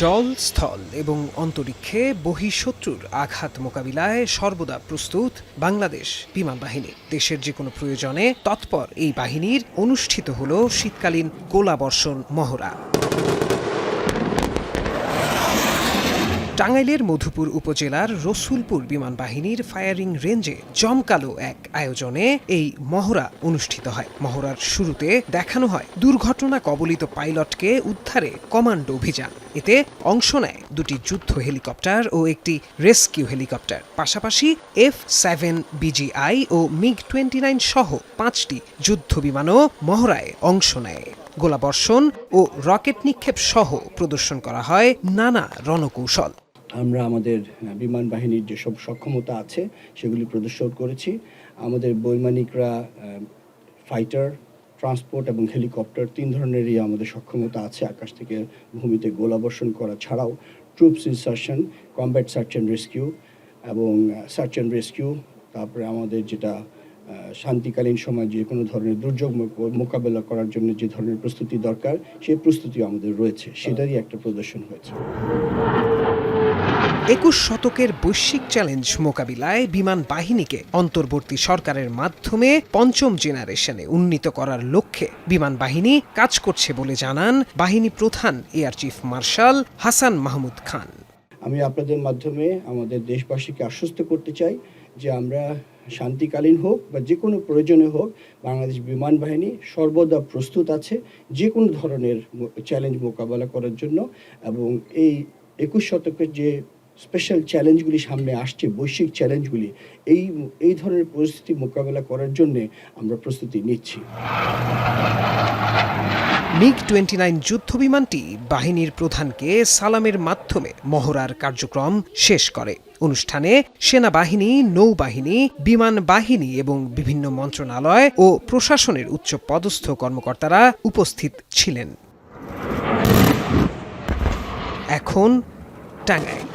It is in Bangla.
জল, স্থল এবং অন্তরিক্ষে বহিঃশত্রুর আঘাত মোকাবিলায় সর্বদা প্রস্তুত বাংলাদেশ বিমান বাহিনী। দেশের যে কোনো প্রয়োজনে তৎপর এই বাহিনীর অনুষ্ঠিত হল শীতকালীন গোলাবর্ষণ মহড়া। টাঙ্গাইলের মধুপুর উপজেলার রসুলপুর বিমান বাহিনীর ফায়ারিং রেঞ্জে জমকালো এক আয়োজনে এই মহড়া অনুষ্ঠিত হয়। মহড়ার শুরুতে দেখানো হয় দুর্ঘটনা কবলিত পাইলটকে উদ্ধারে কমান্ডো অভিযান। এতে অংশ নেয় দুটি যুদ্ধ হেলিকপ্টার ও একটি রেস্কিউ হেলিকপ্টার। পাশাপাশি F-7 BGI ও MiG-29 সহ 5টি যুদ্ধ বিমানও মহড়ায় অংশ নেয়। গোলাবর্ষণ ও রকেট নিক্ষেপ সহ প্রদর্শন করা হয় নানা রণকৌশল। আমরা আমাদের বিমান বাহিনীর যেসব সক্ষমতা আছে সেগুলি প্রদর্শন করেছি। আমাদের বৈমানিকরা ফাইটার, ট্রান্সপোর্ট এবং হেলিকপ্টার 3 ধরনেরই আমাদের সক্ষমতা আছে। আকাশ থেকে ভূমিতে গোলাবর্ষণ করা ছাড়াও troops insertion, combat search and rescue এবং সার্চ অ্যান্ড রেস্কিউ, তারপরে আমাদের যেটা শান্তিকালীন সময় যে কোনো ধরনের দুর্যোগ মোকাবেলা করার জন্য যে ধরনের প্রস্তুতি দরকার সেই প্রস্তুতি আমাদের রয়েছে, সেটারই একটা প্রদর্শন হয়েছে। 21 শতকের বৈশ্বিক চ্যালেঞ্জ মোকাবিলায় বিমান বাহিনীকে অন্তর্বর্তী সরকারের মাধ্যমে 5ম জেনারেশনে উন্নীত করার লক্ষ্যে বিমান বাহিনী কাজ করছে বলে জানান বাহিনী প্রধান air chief marshal Hasan Mahmud Khan. আমি আপনাদের মাধ্যমে আমাদের দেশবাসীকে আশ্বস্ত করতে চাই যে আমরা শান্তিকালীন হোক বা যে কোনো প্রয়োজনে হোক বাংলাদেশ বিমান বাহিনী সর্বদা প্রস্তুত আছে যে কোনো ধরনের চ্যালেঞ্জ মোকাবেলা করার জন্য। এবং এই 21 শতকের যে স্পেশাল চ্যালেঞ্জগুলি সামনে আসছে, বৈশ্বিক চ্যালেঞ্জগুলি, এই ধরনের পরিস্থিতি মোকাবেলা করার জন্যে আমরা প্রস্তুতি নিচ্ছি। MiG-29 যুদ্ধ বিমানটি বাহিনীর প্রধানকে সালামের মাধ্যমে মহড়ার কার্যক্রম শেষ করে। অনুষ্ঠানে সেনাবাহিনী, নৌবাহিনী, বিমান বাহিনী এবং বিভিন্ন মন্ত্রণালয় ও প্রশাসনের উচ্চ পদস্থ কর্মকর্তারা উপস্থিত ছিলেন। এখন টাঙ্গাইল।